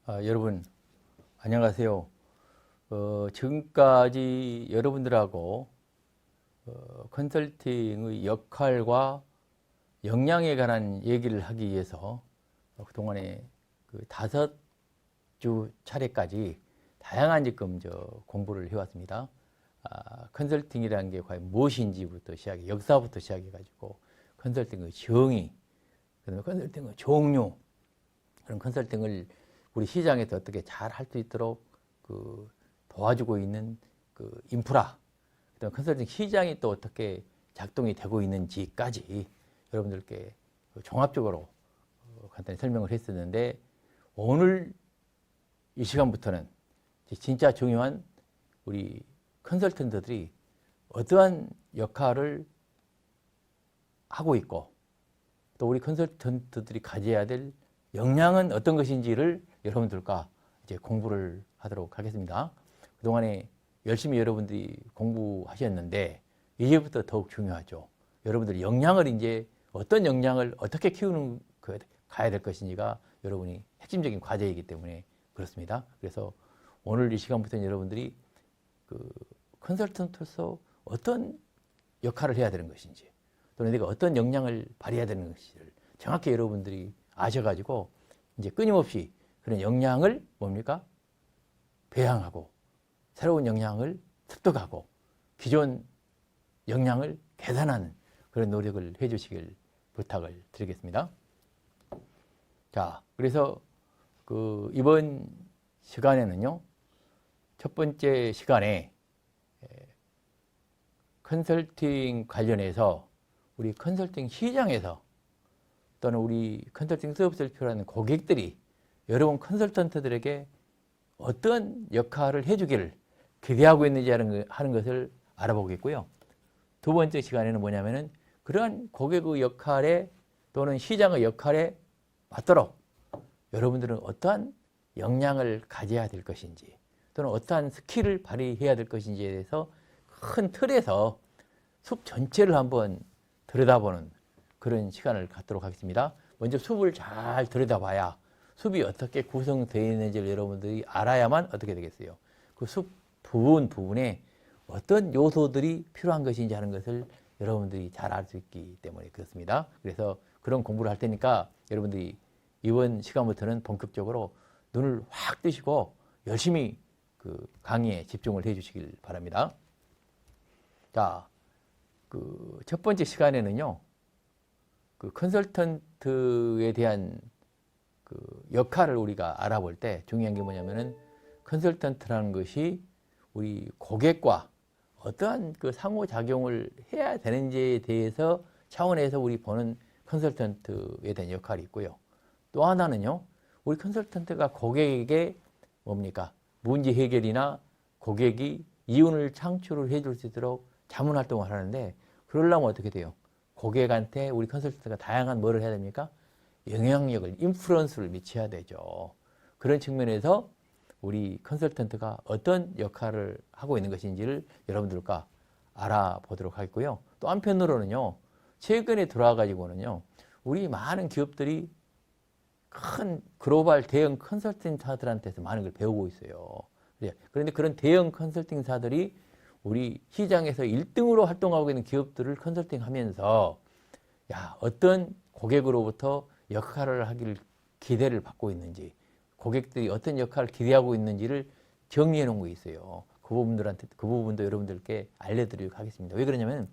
여러분 안녕하세요. 지금까지 여러분들하고 컨설팅의 역할과 역량에 관한 얘기를 하기 위해서 그동안에 그 5주 차례까지 다양한 지금 공부를 해왔습니다. 컨설팅이라는 게 과연 무엇인지부터 시작해, 역사부터 시작해가지고 컨설팅의 정의, 그다음에 컨설팅의 종류, 그런 컨설팅을 우리 시장에서 어떻게 잘 할 수 있도록 도와주고 있는 인프라, 그다음에 컨설팅 시장이 또 어떻게 작동이 되고 있는지까지 여러분들께 종합적으로 간단히 설명을 했었는데, 오늘 이 시간부터는 진짜 중요한 우리 컨설턴트들이 어떠한 역할을 하고 있고, 또 우리 컨설턴트들이 가져야 될 역량은 어떤 것인지를 여러분들과 이제 공부를 하도록 하겠습니다. 그동안에 열심히 여러분들이 공부하셨는데 이제부터 더욱 중요하죠. 여러분들 역량을 이제 어떤 역량을 어떻게 키우는 가야 될 것인지가 여러분이 핵심적인 과제이기 때문에 그렇습니다. 그래서 오늘 이 시간부터는 여러분들이 컨설턴트로서 어떤 역할을 해야 되는 것인지, 또는 내가 어떤 역량을 발휘해야 되는 것인지를 정확히 여러분들이 아셔가지고 이제 끊임없이 그런 역량을 뭡니까? 배양하고 새로운 역량을 습득하고 기존 역량을 개선하는 그런 노력을 해주시길 부탁을 드리겠습니다. 자, 그래서 이번 시간에는요, 첫 번째 시간에 컨설팅 관련해서 우리 컨설팅 시장에서 또는 우리 컨설팅 서비스를 필요로 고객들이 여러분 컨설턴트들에게 어떤 역할을 해주기를 기대하고 있는지 하는 것을 알아보겠고요. 두 번째 시간에는 뭐냐면은 그러한 고객의 역할에 또는 시장의 역할에 맞도록 여러분들은 어떠한 역량을 가져야 될 것인지, 또는 어떠한 스킬을 발휘해야 될 것인지에 대해서 큰 틀에서 숲 전체를 한번 들여다보는 그런 시간을 갖도록 하겠습니다. 먼저 숲을 잘 들여다봐야 숲이 어떻게 구성되어 있는지를 여러분들이 알아야만 어떻게 되겠어요? 그 숲 부분에 어떤 요소들이 필요한 것인지 하는 것을 여러분들이 잘 알 수 있기 때문에 그렇습니다. 그래서 그런 공부를 할 테니까 여러분들이 이번 시간부터는 본격적으로 눈을 확 뜨시고 열심히 강의에 집중을 해 주시길 바랍니다. 자, 첫 번째 시간에는요, 컨설턴트에 대한 역할을 우리가 알아볼 때 중요한 게 뭐냐면은, 컨설턴트라는 것이 우리 고객과 어떠한 상호작용을 해야 되는지에 대해서 차원에서 우리 보는 컨설턴트에 대한 역할이 있고요. 또 하나는요, 우리 컨설턴트가 고객에게 뭡니까? 문제 해결이나 고객이 이윤을 창출을 해줄 수 있도록 자문 활동을 하는데, 그러려면 어떻게 돼요? 고객한테 우리 컨설턴트가 다양한 뭐를 해야 됩니까? 영향력을, 인플루언스를 미쳐야 되죠. 그런 측면에서 우리 컨설턴트가 어떤 역할을 하고 있는 것인지를 여러분들과 알아보도록 하겠고요. 또 한편으로는요, 최근에 들어와가지고는요, 우리 많은 기업들이 큰 글로벌 대형 컨설팅사들한테서 많은 걸 배우고 있어요. 그런데 그런 대형 컨설팅사들이 우리 시장에서 1등으로 활동하고 있는 기업들을 컨설팅하면서 어떤 고객으로부터 역할을 하기를 기대를 받고 있는지, 고객들이 어떤 역할을 기대하고 있는지를 정리해 놓은 거 있어요. 그 부분도 여러분들께 알려드리도록 하겠습니다. 왜 그러냐면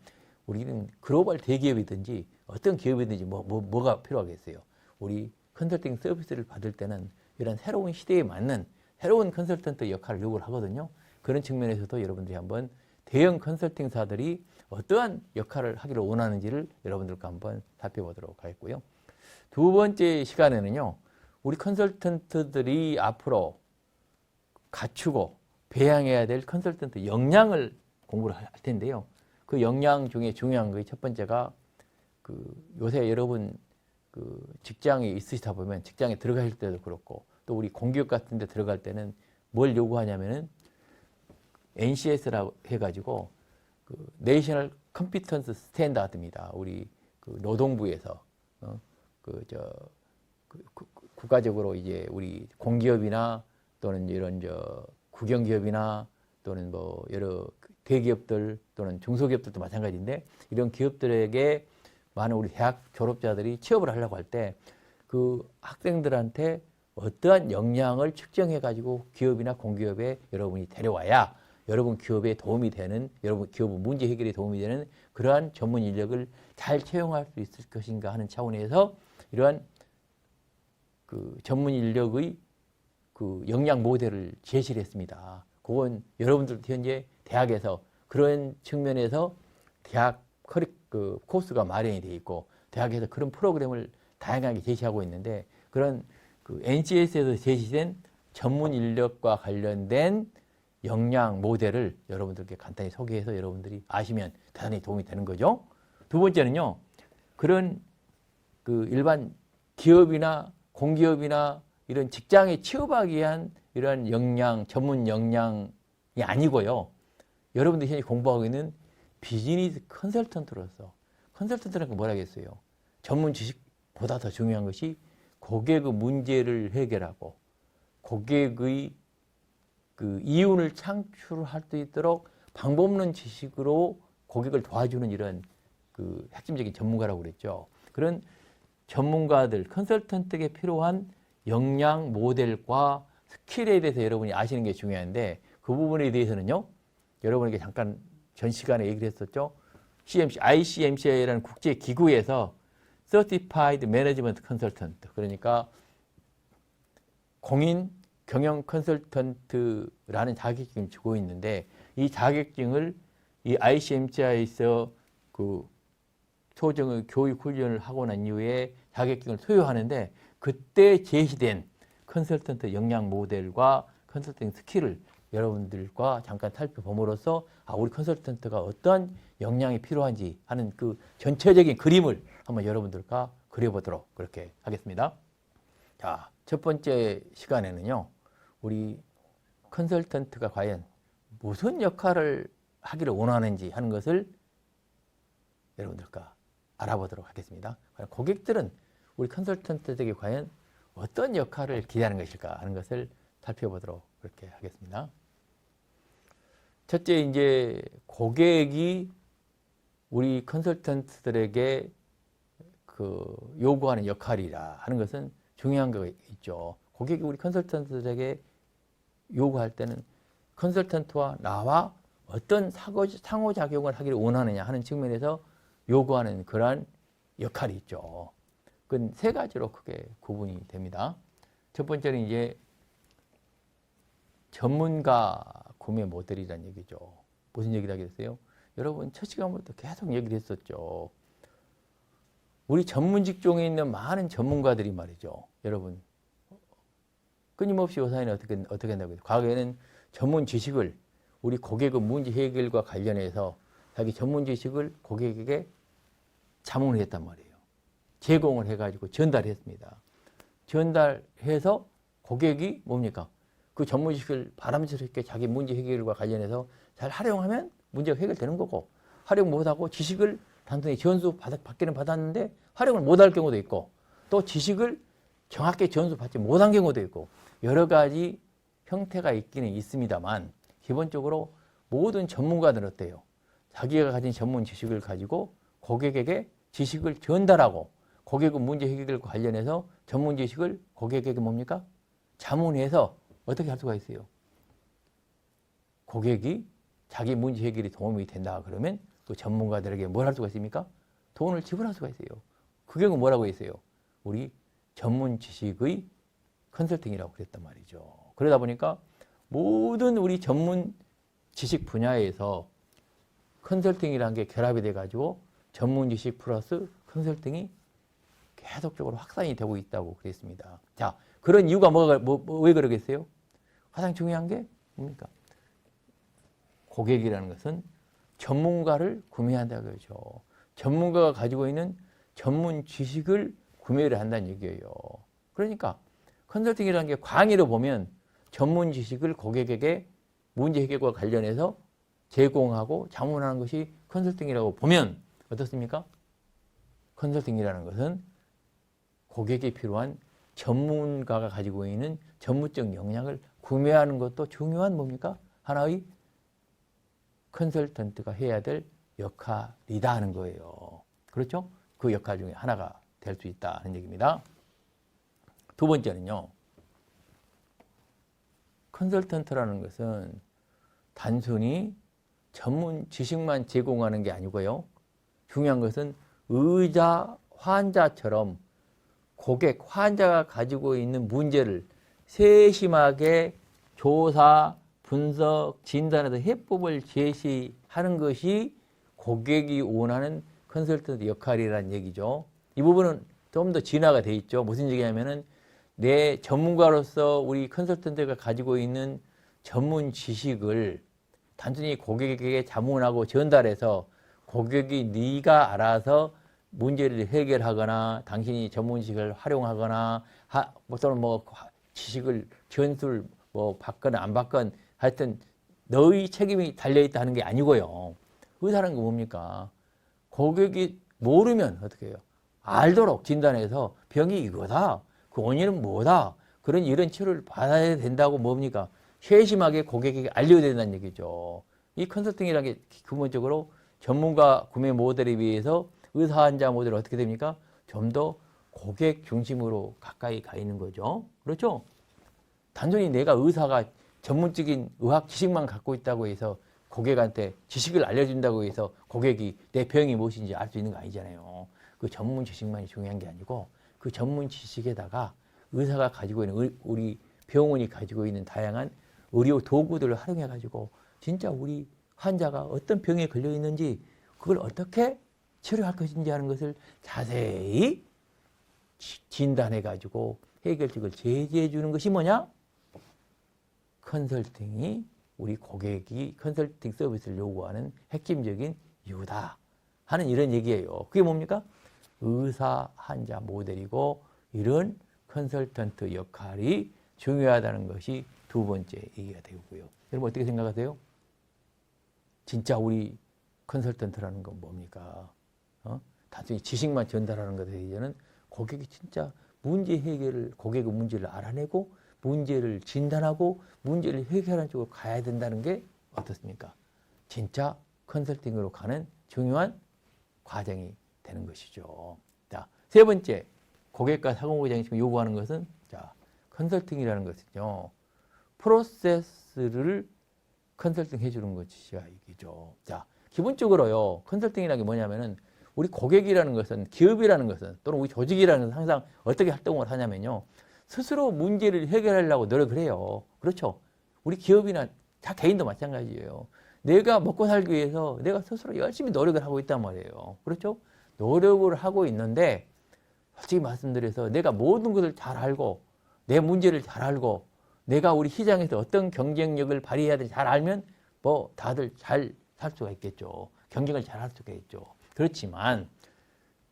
우리는 글로벌 대기업이든지 어떤 기업이든지 뭐가 필요하겠어요. 우리 컨설팅 서비스를 받을 때는 이런 새로운 시대에 맞는 새로운 컨설턴트 역할을 요구를 하거든요. 그런 측면에서도 여러분들이 한번 대형 컨설팅사들이 어떠한 역할을 하기를 원하는지를 여러분들과 한번 살펴보도록 하겠고요. 두 번째 시간에는요, 우리 컨설턴트들이 앞으로 갖추고 배양해야 될 컨설턴트 역량을 공부를 할 텐데요. 그 역량 중에 중요한 게 첫 번째가 요새 여러분 직장에 있으시다 보면 직장에 들어가실 때도 그렇고, 또 우리 공기업 같은 데 들어갈 때는 뭘 요구하냐면은 NCS라고 해가지고 내셔널 컴피턴스 스탠다드입니다. 우리 노동부에서 국가적으로 이제 우리 공기업이나 또는 이런 국영기업이나 또는 뭐 여러 대기업들 또는 중소기업들도 마찬가지인데 이런 기업들에게 많은 우리 대학 졸업자들이 취업을 하려고 할 때 그 학생들한테 어떠한 역량을 측정해 가지고 기업이나 공기업에 여러분이 데려와야 여러분 기업에 도움이 되는, 여러분 기업 문제 해결에 도움이 되는 그러한 전문 인력을 잘 채용할 수 있을 것인가 하는 차원에서 이러한 그 전문 인력의 그 역량 모델을 제시를 했습니다. 그건 여러분들도 현재 대학에서 그런 측면에서 대학 그 코스가 마련이 되어 있고 대학에서 그런 프로그램을 다양하게 제시하고 있는데 그런 그 NCS에서 제시된 전문 인력과 관련된 역량 모델을 여러분들께 간단히 소개해서 여러분들이 아시면 대단히 도움이 되는 거죠. 두 번째는요, 그런 그 일반 기업이나 공기업이나 이런 직장에 취업하기 위한 이러한 역량, 전문 역량이 아니고요. 여러분들이 현재 공부하고 있는 비즈니스 컨설턴트로서, 컨설턴트라는 건 뭐라겠어요? 전문 지식보다 더 중요한 것이 고객의 문제를 해결하고 고객의 그 이윤을 창출할 수 있도록 방법 없는 지식으로 고객을 도와주는 이런 그 핵심적인 전문가라고 그랬죠. 그런 전문가들, 컨설턴트에게 필요한 역량 모델과 스킬에 대해서 여러분이 아시는 게 중요한데 그 부분에 대해서는요, 여러분에게 잠깐 전 시간에 얘기를 했었죠. ICMCI라는 국제기구에서 Certified Management Consultant, 그러니까 공인 경영 컨설턴트라는 자격증을 주고 있는데 이 자격증을 이 ICMCI에서 그 소정의 교육 훈련을 하고 난 이후에 자격증을 소유하는데 그때 제시된 컨설턴트 역량 모델과 컨설팅 스킬을 여러분들과 잠깐 살펴봄으로써 우리 컨설턴트가 어떤 역량이 필요한지 하는 그 전체적인 그림을 한번 여러분들과 그려보도록 그렇게 하겠습니다. 자, 첫 번째 시간에는요, 우리 컨설턴트가 과연 무슨 역할을 하기를 원하는지 하는 것을 여러분들과 알아보도록 하겠습니다. 고객들은 우리 컨설턴트에게 과연 어떤 역할을 기대하는 것일까 하는 것을 살펴보도록 그렇게 하겠습니다. 첫째, 이제 고객이 우리 컨설턴트들에게 그 요구하는 역할이라 하는 것은 중요한 거 있죠. 고객이 우리 컨설턴트들에게 요구할 때는 컨설턴트와 나와 어떤 상호작용을 하기를 원하느냐 하는 측면에서 요구하는 그러한 역할이 있죠. 그건 세 가지로 크게 구분이 됩니다. 첫 번째는 이제 전문가 구매 모델이라는 얘기죠. 무슨 얘기를 하겠어요? 여러분 첫 시간부터 계속 얘기를 했었죠. 우리 전문 직종에 있는 많은 전문가들이 말이죠. 여러분 끊임없이 요사이는 어떻게 한다고 해요? 과거에는 전문 지식을 우리 고객의 문제 해결과 관련해서 자기 전문 지식을 고객에게 자문을 했단 말이에요. 제공을 해가지고 전달했습니다. 전달해서 고객이 뭡니까? 그 전문 지식을 바람직스럽게 자기 문제 해결과 관련해서 잘 활용하면 문제가 해결되는 거고, 활용 못하고 지식을 단순히 전수 받기는 받았는데 활용을 못할 경우도 있고, 또 지식을 정확히 전수 받지 못한 경우도 있고, 여러 가지 형태가 있기는 있습니다만 기본적으로 모든 전문가들은 어때요? 자기가 가진 전문 지식을 가지고 고객에게 지식을 전달하고 고객의 문제 해결과 관련해서 전문 지식을 고객에게 뭡니까? 자문해서 어떻게 할 수가 있어요? 고객이 자기 문제 해결이 도움이 된다 그러면 그 전문가들에게 뭘 할 수가 있습니까? 돈을 지불할 수가 있어요. 그 경우 뭐라고 했어요? 우리 전문 지식의 컨설팅이라고 그랬단 말이죠. 그러다 보니까 모든 우리 전문 지식 분야에서 컨설팅이라는 게 결합이 돼가지고 전문 지식 플러스 컨설팅이 계속적으로 확산이 되고 있다고 그랬습니다. 자, 그런 이유가 왜 그러겠어요? 가장 중요한 게 뭡니까? 고객이라는 것은 전문가를 구매한다고 그러죠. 전문가가 가지고 있는 전문 지식을 구매를 한다는 얘기예요. 그러니까 컨설팅이라는 게 광의로 보면 전문 지식을 고객에게 문제 해결과 관련해서 제공하고 자문하는 것이 컨설팅이라고 보면 어떻습니까? 컨설팅이라는 것은 고객에 필요한 전문가가 가지고 있는 전문적 역량을 구매하는 것도 중요한 뭡니까? 하나의 컨설턴트가 해야 될 역할이다 하는 거예요. 그렇죠? 그 역할 중에 하나가 될 수 있다는 얘기입니다. 두 번째는요. 컨설턴트라는 것은 단순히 전문 지식만 제공하는 게 아니고요. 중요한 것은 의자, 환자처럼 고객, 환자가 가지고 있는 문제를 세심하게 조사, 분석, 진단해서 해법을 제시하는 것이 고객이 원하는 컨설턴트 역할이라는 얘기죠. 이 부분은 좀 더 진화가 돼 있죠. 무슨 얘기냐면은 내 전문가로서 우리 컨설턴트가 가지고 있는 전문 지식을 단순히 고객에게 자문하고 전달해서 고객이 네가 알아서 문제를 해결하거나 당신이 전문 지식을 활용하거나 또는 뭐 지식을 전술 뭐 받거나 안 받건 하여튼 너의 책임이 달려있다는 게 아니고요. 의사라는 거 뭡니까? 고객이 모르면 어떻게 해요? 알도록 진단해서 병이 이거다. 그 원인은 뭐다. 그런 이런 치료를 받아야 된다고 뭡니까? 세심하게 고객에게 알려야 된다는 얘기죠. 이 컨설팅이라는 게 근본적으로 전문가 구매 모델에 비해서 의사 환자 모델이 어떻게 됩니까? 좀 더 고객 중심으로 가까이 가 있는 거죠. 그렇죠? 단순히 내가 의사가 전문적인 의학 지식만 갖고 있다고 해서 고객한테 지식을 알려준다고 해서 고객이 내 병이 무엇인지 알 수 있는 거 아니잖아요. 그 전문 지식만이 중요한 게 아니고 그 전문 지식에다가 의사가 가지고 있는 우리 병원이 가지고 있는 다양한 의료 도구들을 활용해 가지고 진짜 우리 환자가 어떤 병에 걸려 있는지 그걸 어떻게 치료할 것인지 하는 것을 자세히 진단해 가지고 해결책을 제시해 주는 것이 뭐냐? 컨설팅이 우리 고객이 컨설팅 서비스를 요구하는 핵심적인 이유다 하는 이런 얘기예요. 그게 뭡니까? 의사 환자 모델이고 이런 컨설턴트 역할이 중요하다는 것이 두 번째 얘기가 되고요. 여러분 어떻게 생각하세요? 진짜 우리 컨설턴트라는 건 뭡니까? 단순히 지식만 전달하는 것에 대해서는 고객이 진짜 문제 해결을 고객의 문제를 알아내고 문제를 진단하고 문제를 해결하는 쪽으로 가야 된다는 게 어떻습니까? 진짜 컨설팅으로 가는 중요한 과정이 되는 것이죠. 자, 세 번째 고객과 상호부장이 지금 요구하는 것은 자, 컨설팅이라는 것은요. 프로세스를 컨설팅 해주는 것이야 이기죠. 자, 기본적으로요. 컨설팅이라는 게 뭐냐면은 우리 고객이라는 것은 기업이라는 것은 또는 우리 조직이라는 것은 항상 어떻게 활동을 하냐면요. 스스로 문제를 해결하려고 노력을 해요. 그렇죠? 우리 기업이나 다 개인도 마찬가지예요. 내가 먹고 살기 위해서 내가 스스로 열심히 노력을 하고 있단 말이에요. 그렇죠? 노력을 하고 있는데 솔직히 말씀드려서 내가 모든 것을 잘 알고 내 문제를 잘 알고 내가 우리 시장에서 어떤 경쟁력을 발휘해야 되는지 잘 알면 뭐 다들 잘 살 수가 있겠죠. 경쟁을 잘 할 수가 있죠. 그렇지만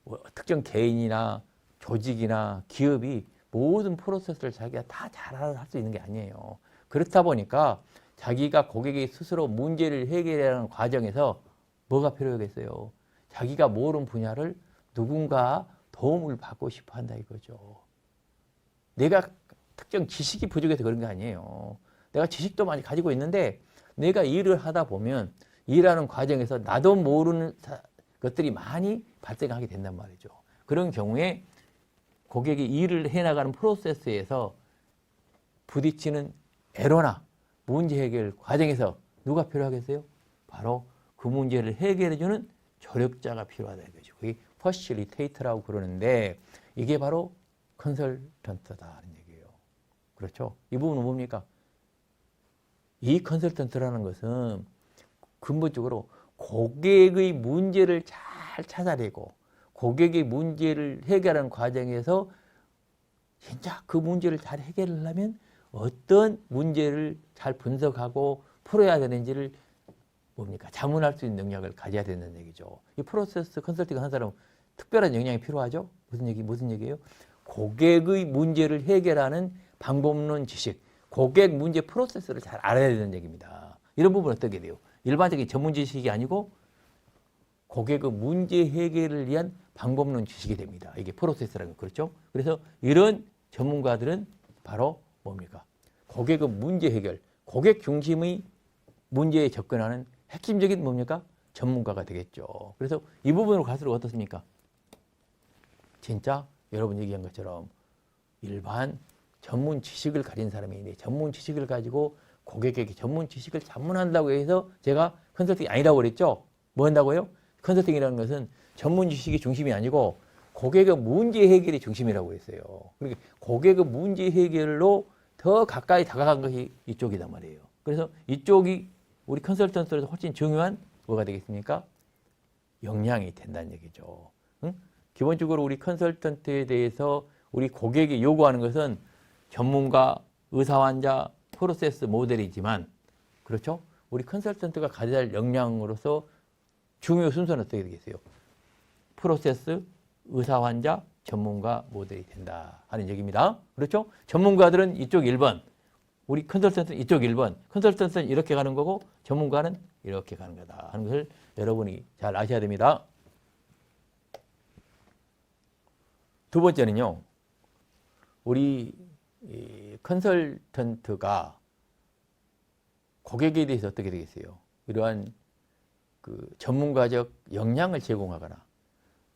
뭐 특정 개인이나 조직이나 기업이 모든 프로세스를 자기가 다 잘 할 수 있는 게 아니에요. 그렇다 보니까 자기가 고객이 스스로 문제를 해결하는 과정에서 뭐가 필요하겠어요? 자기가 모르는 분야를 누군가 도움을 받고 싶어 한다 이거죠. 내가 특정 지식이 부족해서 그런 게 아니에요. 내가 지식도 많이 가지고 있는데 내가 일을 하다 보면 일하는 과정에서 나도 모르는 것들이 많이 발생하게 된단 말이죠. 그런 경우에 고객이 일을 해나가는 프로세스에서 부딪히는 에러나 문제 해결 과정에서 누가 필요하겠어요? 바로 그 문제를 해결해주는 조력자가 필요하다 이거죠. 그게 퍼실리테이터라고 그러는데 이게 바로 컨설턴트다는 얘기예요. 그렇죠? 이 부분은 뭡니까? 이 컨설턴트라는 것은 근본적으로 고객의 문제를 잘 찾아내고 고객의 문제를 해결하는 과정에서 진짜 그 문제를 잘 해결하려면 어떤 문제를 잘 분석하고 풀어야 되는지를 뭡니까? 자문할 수 있는 능력을 가져야 된다는 얘기죠. 이 프로세스 컨설팅 하는 사람은 특별한 역량이 필요하죠. 무슨 얘기예요? 고객의 문제를 해결하는 방법론 지식, 고객 문제 프로세스를 잘 알아야 되는 얘기입니다. 이런 부분은 어떻게 돼요? 일반적인 전문 지식이 아니고 고객의 문제 해결을 위한 방법론 지식이 됩니다. 이게 프로세스라는 거 그렇죠? 그래서 이런 전문가들은 바로 뭡니까? 고객의 문제 해결, 고객 중심의 문제에 접근하는 핵심적인 뭡니까? 전문가가 되겠죠. 그래서 이 부분으로 갈수록 어떻습니까? 진짜 여러분 얘기한 것처럼 일반 전문 지식을 가진 사람이 있는데 전문 지식을 가지고 고객에게 전문 지식을 전문한다고 해서 제가 컨설팅이 아니라고 그랬죠? 뭐 한다고요? 컨설팅이라는 것은 전문 지식이 중심이 아니고 고객의 문제 해결이 중심이라고 했어요. 그러니까 고객의 문제 해결로 더 가까이 다가간 것이 이쪽이단 말이에요. 그래서 이쪽이 우리 컨설턴트로서 훨씬 중요한 뭐가 되겠습니까? 역량이 된다는 얘기죠. 응? 기본적으로 우리 컨설턴트에 대해서 우리 고객이 요구하는 것은 전문가, 의사, 환자, 프로세스 모델이지만 그렇죠? 우리 컨설턴트가 가져야 할 역량으로서 중요 순서는 어떻게 되겠어요? 프로세스, 의사, 환자, 전문가 모델이 된다 하는 얘기입니다. 그렇죠? 전문가들은 이쪽 1번, 우리 컨설턴트는 이쪽 1번, 컨설턴트는 이렇게 가는 거고 전문가는 이렇게 가는 거다 하는 것을 여러분이 잘 아셔야 됩니다. 두 번째는요. 우리 컨설턴트가 고객에 대해서 어떻게 되겠어요? 이러한 그 전문가적 역량을 제공하거나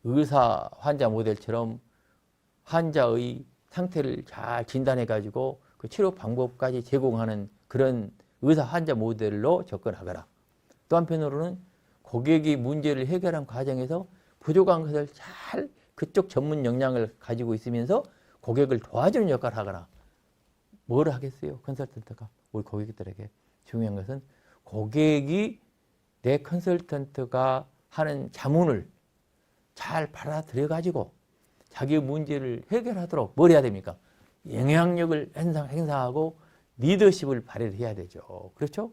의사 환자 모델처럼 환자의 상태를 잘 진단해 가지고 그 치료 방법까지 제공하는 그런 의사 환자 모델로 접근하거나 또 한편으로는 고객이 문제를 해결한 과정에서 부족한 것을 잘 그쪽 전문 역량을 가지고 있으면서 고객을 도와주는 역할을 하거나 뭘 하겠어요? 컨설턴트가 우리 고객들에게 중요한 것은 고객이 내 컨설턴트가 하는 자문을 잘 받아들여 가지고 자기의 문제를 해결하도록 뭘 해야 됩니까? 영향력을 행사하고 리더십을 발휘를 해야 되죠. 그렇죠?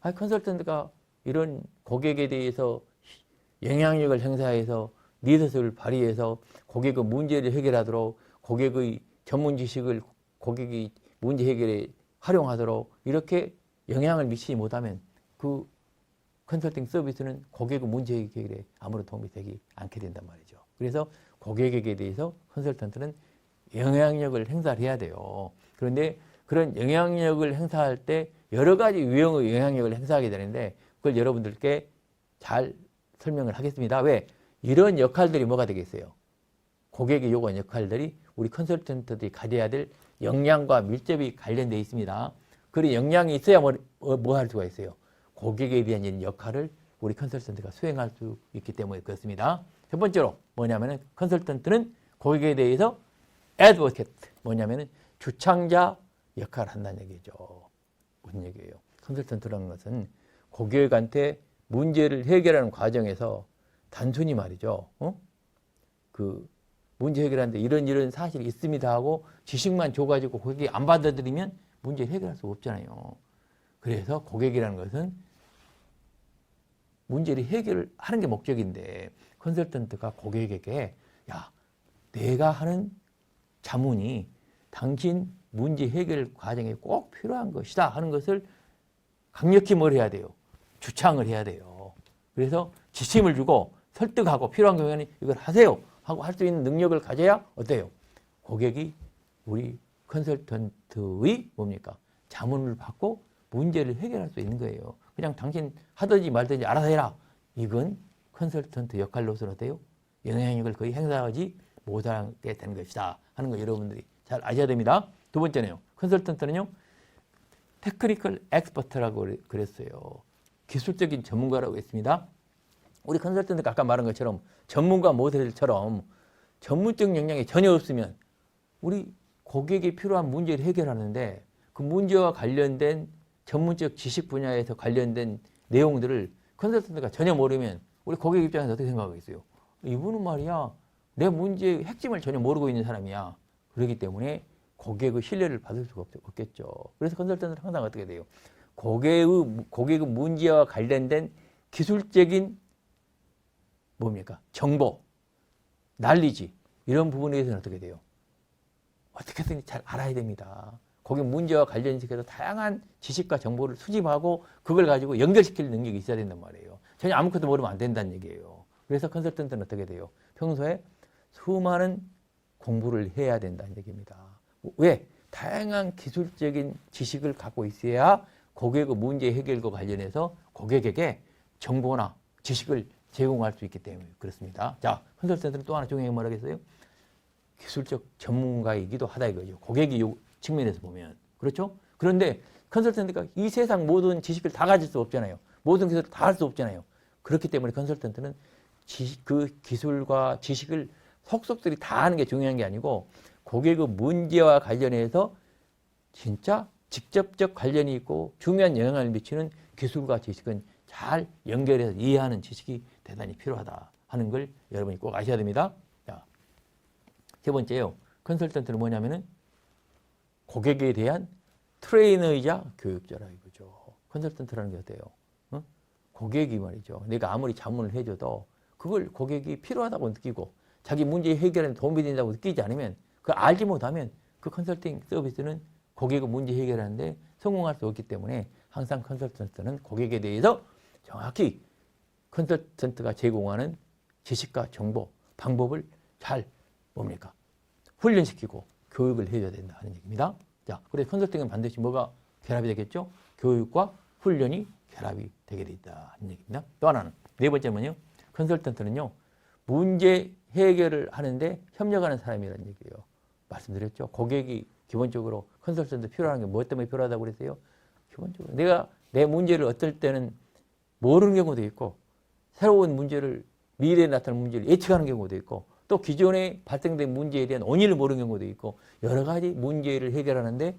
컨설턴트가 이런 고객에 대해서 영향력을 행사해서 리더십을 발휘해서 고객의 문제를 해결하도록 고객의 전문 지식을 고객이 문제 해결에 활용하도록 이렇게 영향을 미치지 못하면 그 컨설팅 서비스는 고객의 문제 해결에 아무런 도움이 되지 않게 된단 말이죠. 그래서 고객에게 대해서 컨설턴트는 영향력을 행사를 해야 돼요. 그런데 그런 영향력을 행사할 때 여러 가지 유형의 영향력을 행사하게 되는데 그걸 여러분들께 잘 설명을 하겠습니다. 왜? 이런 역할들이 뭐가 되겠어요? 고객이 요구한 역할들이 우리 컨설턴트들이 가져야 될 역량과 밀접히 관련되어 있습니다. 그런 역량이 있어야 뭐 할 수가 있어요? 고객에 대한 이런 역할을 우리 컨설턴트가 수행할 수 있기 때문에 그렇습니다. 첫 번째로 뭐냐면은 컨설턴트는 고객에 대해서 advocate, 뭐냐면은 주창자 역할을 한다는 얘기죠. 무슨 얘기예요? 컨설턴트라는 것은 고객한테 문제를 해결하는 과정에서 단순히 말이죠. 그 문제 해결하는데 이런 사실이 있습니다 하고 지식만 줘가지고 고객이 안 받아들이면 문제 해결할 수 없잖아요. 그래서 고객이라는 것은 문제를 해결하는 게 목적인데 컨설턴트가 고객에게 야, 내가 하는 자문이 당신 문제 해결 과정에 꼭 필요한 것이다 하는 것을 강력히 뭘 해야 돼요? 주창을 해야 돼요. 그래서 지침을 주고 설득하고 필요한 경우에는 이걸 하세요 하고 할 수 있는 능력을 가져야 어때요? 고객이 우리 컨설턴트의 뭡니까? 자문을 받고 문제를 해결할 수 있는 거예요. 그냥 당신 하든지 말든지 알아서 해라. 이건 컨설턴트 역할로서는 어때요? 영향력을 거의 행사하지 못하게 되는 것이다 하는 거 여러분들이 잘 아셔야 됩니다. 두 번째는요. 컨설턴트는요. 테크니컬 엑스퍼트라고 그랬어요. 기술적인 전문가라고 했습니다. 우리 컨설턴트가 아까 말한 것처럼 전문가 모델처럼 전문적 역량이 전혀 없으면 우리 고객이 필요한 문제를 해결하는데 그 문제와 관련된 전문적 지식 분야에서 관련된 내용들을 컨설턴트가 전혀 모르면 우리 고객 입장에서 어떻게 생각하겠어요? 이분은 말이야 내 문제의 핵심을 전혀 모르고 있는 사람이야. 그렇기 때문에 고객의 신뢰를 받을 수가 없겠죠. 그래서 컨설턴트는 항상 어떻게 돼요? 고객의 문제와 관련된 기술적인 뭡니까? 정보, 난리지 이런 부분에 대해서는 어떻게 돼요? 어떻게든 잘 알아야 됩니다. 고객 문제와 관련해서 다양한 지식과 정보를 수집하고 그걸 가지고 연결시킬 능력이 있어야 된단 말이에요. 전혀 아무것도 모르면 안 된다는 얘기예요. 그래서 컨설턴트는 어떻게 돼요? 평소에 수많은 공부를 해야 된다는 얘기입니다. 왜? 다양한 기술적인 지식을 갖고 있어야 고객의 문제 해결과 관련해서 고객에게 정보나 지식을 제공할 수 있기 때문에 그렇습니다. 자, 컨설턴트는 또 하나 중요한 게 뭐라겠어요? 기술적 전문가이기도 하다 이거죠. 고객이 요 측면에서 보면. 그렇죠? 그런데 컨설턴트가 이 세상 모든 지식을 다 가질 수 없잖아요. 모든 기술을 다 할 수 없잖아요. 그렇기 때문에 컨설턴트는 그 기술과 지식을 속속들이 다 하는 게 중요한 게 아니고 고객의 문제와 관련해서 진짜 직접적 관련이 있고 중요한 영향을 미치는 기술과 지식은 잘 연결해서 이해하는 지식이 대단히 필요하다 하는 걸 여러분이 꼭 아셔야 됩니다. 자, 세 번째요. 컨설턴트는 뭐냐면은 고객에 대한 트레이너이자 교육자라 이거죠. 컨설턴트라는 게 어때요? 어? 고객이 말이죠. 내가 아무리 자문을 해줘도 그걸 고객이 필요하다고 느끼고 자기 문제 해결에 도움이 된다고 느끼지 않으면 그걸 알지 못하면 그 컨설팅 서비스는 고객의 문제 해결하는데 성공할 수 없기 때문에 항상 컨설턴트는 고객에 대해서 정확히 컨설턴트가 제공하는 지식과 정보, 방법을 잘 뭡니까? 훈련시키고 교육을 해줘야 된다 하는 얘기입니다. 자, 그래서 컨설팅은 반드시 뭐가 결합이 되겠죠? 교육과 훈련이 결합이 되게 돼 있다 하는 얘기입니다. 또 하나는 네 번째는요. 컨설턴트는요. 문제 해결을 하는데 협력하는 사람이라는 얘기예요. 말씀드렸죠. 고객이 기본적으로 컨설턴트 필요한 게 무엇 때문에 필요하다고 그랬어요? 기본적으로 내가 내 문제를 어떨 때는 모르는 경우도 있고 새로운 문제를 미래에 나타날 문제를 예측하는 경우도 있고 또 기존에 발생된 문제에 대한 원인을 모르는 경우도 있고 여러 가지 문제를 해결하는데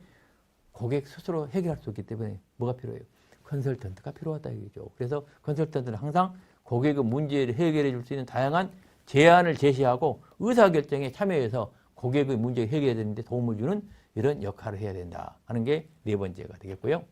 고객 스스로 해결할 수 없기 때문에 뭐가 필요해요? 컨설턴트가 필요하다 이거죠. 그래서 컨설턴트는 항상 고객의 문제를 해결해 줄 수 있는 다양한 제안을 제시하고 의사결정에 참여해서 고객의 문제를 해결해야 되는데 도움을 주는 이런 역할을 해야 된다 하는 게 네 번째가 되겠고요.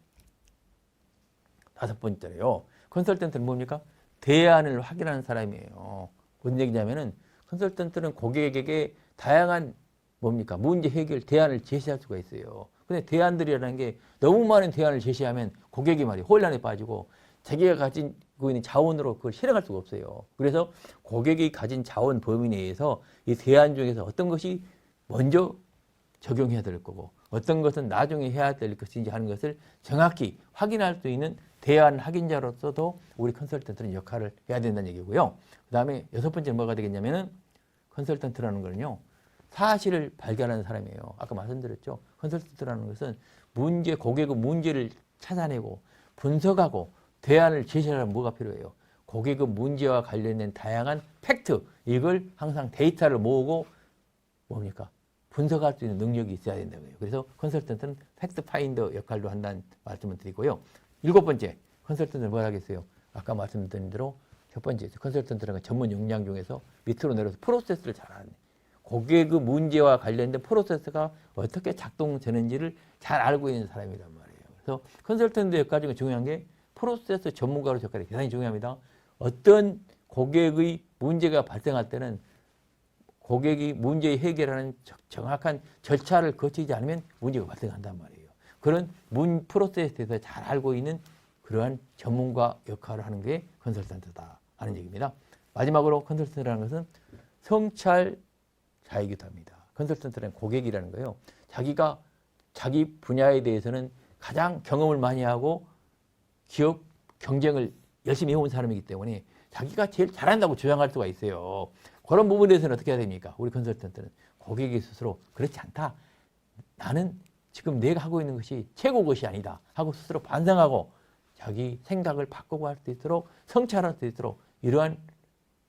다섯 번째로요. 컨설턴트는 뭡니까? 대안을 확인하는 사람이에요. 무슨 얘기냐면은 컨설턴트는 고객에게 다양한 뭡니까? 문제 해결 대안을 제시할 수가 있어요. 근데 대안들이라는 게 너무 많은 대안을 제시하면 고객이 말이 혼란에 빠지고 자기가 가지고 있는 자원으로 그걸 실행할 수가 없어요. 그래서 고객이 가진 자원 범위 내에서 이 대안 중에서 어떤 것이 먼저 적용해야 될 거고 어떤 것은 나중에 해야 될 것인지 하는 것을 정확히 확인할 수 있는 대안 확인자로서도 우리 컨설턴트는 역할을 해야 된다는 얘기고요. 그 다음에 여섯 번째는 뭐가 되겠냐면은 컨설턴트라는 거는요. 사실을 발견하는 사람이에요. 아까 말씀드렸죠. 컨설턴트라는 것은 고객의 문제를 찾아내고 분석하고 대안을 제시하려면 뭐가 필요해요? 고객의 문제와 관련된 다양한 팩트, 이걸 항상 데이터를 모으고 뭡니까? 분석할 수 있는 능력이 있어야 된다고요. 그래서 컨설턴트는 팩트 파인더 역할도 한다는 말씀을 드리고요. 일곱 번째, 컨설턴트는 뭘 하겠어요? 아까 말씀드린 대로 첫 번째, 컨설턴트라는 전문 역량 중에서 밑으로 내려서 프로세스를 잘하는 고객의 문제와 관련된 프로세스가 어떻게 작동되는지를 잘 알고 있는 사람이란 말이에요. 그래서 컨설턴트 역할 중에 중요한 게 프로세스 전문가로 역할이 대단히 중요합니다. 어떤 고객의 문제가 발생할 때는 고객이 문제 해결하는 정확한 절차를 거치지 않으면 문제가 발생한단 말이에요. 그런 프로세스에 대해서 잘 알고 있는 그러한 전문가 역할을 하는 게 컨설턴트다 하는 얘기입니다. 마지막으로 컨설턴트라는 것은 성찰자이기도 합니다. 컨설턴트는 고객이라는 거예요. 자기가 자기 분야에 대해서는 가장 경험을 많이 하고 기업 경쟁을 열심히 해온 사람이기 때문에 자기가 제일 잘한다고 주장할 수가 있어요. 그런 부분에 대해서는 어떻게 해야 됩니까? 우리 컨설턴트는 고객이 스스로 그렇지 않다. 나는 지금 내가 하고 있는 것이 최고 것이 아니다 하고 스스로 반성하고 자기 생각을 바꾸고 할 수 있도록 성찰할 수 있도록 이러한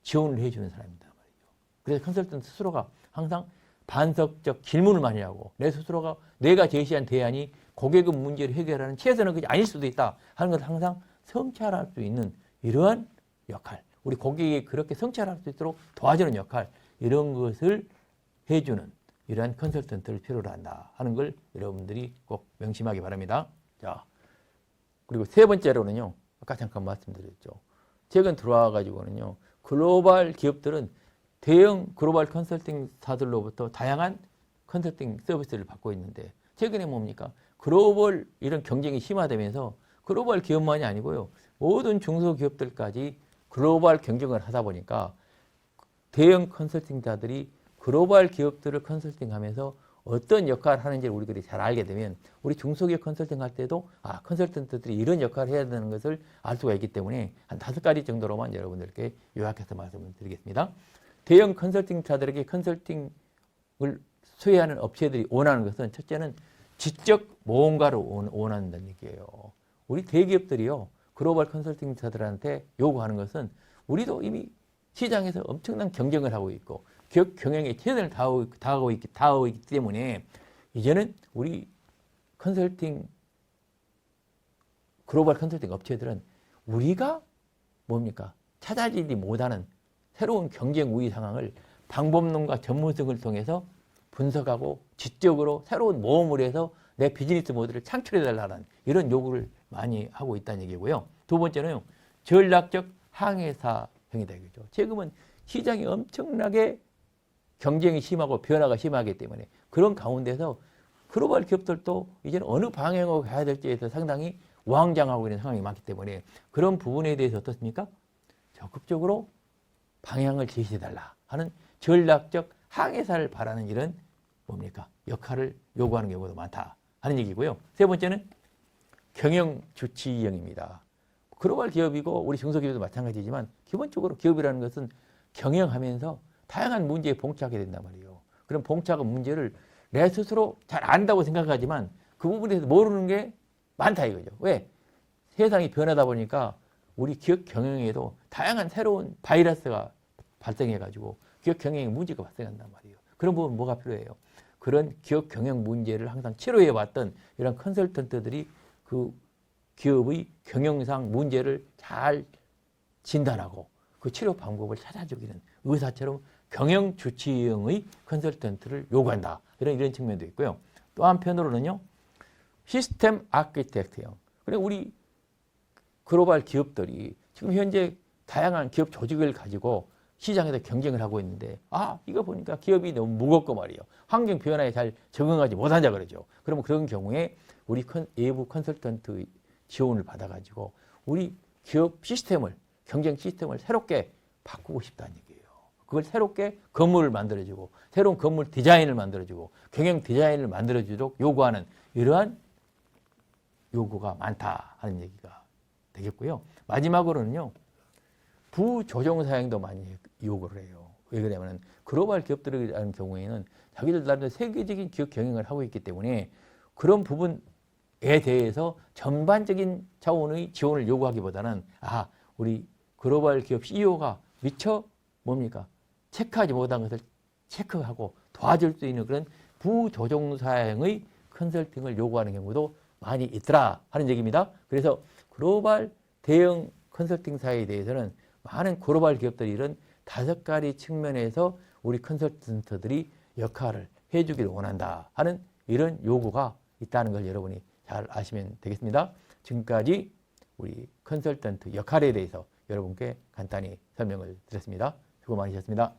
지원을 해주는 사람이다 말이죠. 그래서 컨설턴트 스스로가 항상 반석적 질문을 많이 하고 내 스스로가 내가 제시한 대안이 고객의 문제를 해결하는 최선은 그게 아닐 수도 있다 하는 것을 항상 성찰할 수 있는 이러한 역할, 우리 고객이 그렇게 성찰할 수 있도록 도와주는 역할, 이런 것을 해주는 이러한 컨설턴트를 필요로 한다 하는 걸 여러분들이 꼭 명심하기 바랍니다. 자, 그리고 세 번째로는요, 아까 잠깐 말씀드렸죠. 최근 들어와가지고는요, 글로벌 기업들은 대형 글로벌 컨설팅사들로부터 다양한 컨설팅 서비스를 받고 있는데, 최근에 뭡니까? 글로벌 이런 경쟁이 심화되면서 글로벌 기업만이 아니고요, 모든 중소기업들까지 글로벌 경쟁을 하다 보니까 대형 컨설팅자들이 글로벌 기업들을 컨설팅하면서 어떤 역할을 하는지를 우리들이 잘 알게 되면 우리 중소기업 컨설팅 할 때도 컨설턴트들이 이런 역할을 해야 되는 것을 알 수가 있기 때문에 한 5가지 정도로만 여러분들께 요약해서 말씀을 드리겠습니다. 대형 컨설팅사들에게 컨설팅을 수혜하는 업체들이 원하는 것은 첫째는 지적 모험가를 원한다는 얘기예요. 우리 대기업들이요, 글로벌 컨설팅사들한테 요구하는 것은 우리도 이미 시장에서 엄청난 경쟁을 하고 있고 기업 경영에 최선을 다하고 있기 때문에 이제는 우리 글로벌 컨설팅 업체들은 우리가 뭡니까? 찾아지지 못하는 새로운 경쟁 우위 상황을 방법론과 전문성을 통해서 분석하고 지적으로 새로운 모험을 해서 내 비즈니스 모델을 창출해달라는 이런 요구를 많이 하고 있다는 얘기고요. 두 번째는 전략적 항해사형이다 이거죠. 지금은 시장이 엄청나게 경쟁이 심하고 변화가 심하기 때문에 그런 가운데서 글로벌 기업들도 이제는 어느 방향으로 가야 될지에 대해서 상당히 우왕좌왕하고 있는 상황이 많기 때문에 그런 부분에 대해서 어떻습니까? 적극적으로 방향을 제시해달라 하는 전략적 항해사를 바라는 이런 뭡니까? 역할을 요구하는 경우도 많다 하는 얘기고요. 세 번째는 경영주치형입니다. 글로벌 기업이고 우리 중소기업도 마찬가지지만 기본적으로 기업이라는 것은 경영하면서 다양한 문제에 봉착하게 된단 말이에요. 그럼 봉착한 문제를 내 스스로 잘 안다고 생각하지만 그 부분에 대해서 모르는 게 많다 이거죠. 왜? 세상이 변하다 보니까 우리 기업 경영에도 다양한 새로운 바이러스가 발생해가지고 기업 경영에 문제가 발생한단 말이에요. 그런 부분 뭐가 필요해요? 그런 기업 경영 문제를 항상 치료해왔던 이런 컨설턴트들이 그 기업의 경영상 문제를 잘 진단하고 그 치료 방법을 찾아주기는 의사처럼 경영 주치형의 컨설턴트를 요구한다. 이런 측면도 있고요. 또 한편으로는요, 시스템 아키텍트형. 그리고 우리 글로벌 기업들이 지금 현재 다양한 기업 조직을 가지고 시장에서 경쟁을 하고 있는데 이거 보니까 기업이 너무 무겁고 말이에요. 환경 변화에 잘 적응하지 못하자 그러죠. 그러면 그런 경우에 우리 외부 컨설턴트 지원을 받아가지고 우리 기업 시스템을 경쟁 시스템을 새롭게 바꾸고 싶다는 얘기예요. 그걸 새롭게 건물을 만들어주고 새로운 건물 디자인을 만들어주고 경영 디자인을 만들어주도록 요구하는 이러한 요구가 많다 하는 얘기가 되겠고요. 마지막으로는요. 부조정 사양도 많이 요구를 해요. 왜 그러냐면 글로벌 기업들이라는 경우에는 자기들 나름대로 세계적인 기업 경영을 하고 있기 때문에 그런 부분에 대해서 전반적인 차원의 지원을 요구하기보다는 우리 글로벌 기업 CEO가 미처 뭡니까? 체크하지 못한 것을 체크하고 도와줄 수 있는 그런 부조정 사양의 컨설팅을 요구하는 경우도 많이 있더라 하는 얘기입니다. 그래서 글로벌 대형 컨설팅사에 대해서는 많은 글로벌 기업들이 이런 5가지 측면에서 우리 컨설턴트들이 역할을 해주기를 원한다 하는 이런 요구가 있다는 걸 여러분이 잘 아시면 되겠습니다. 지금까지 우리 컨설턴트 역할에 대해서 여러분께 간단히 설명을 드렸습니다. 수고 많으셨습니다.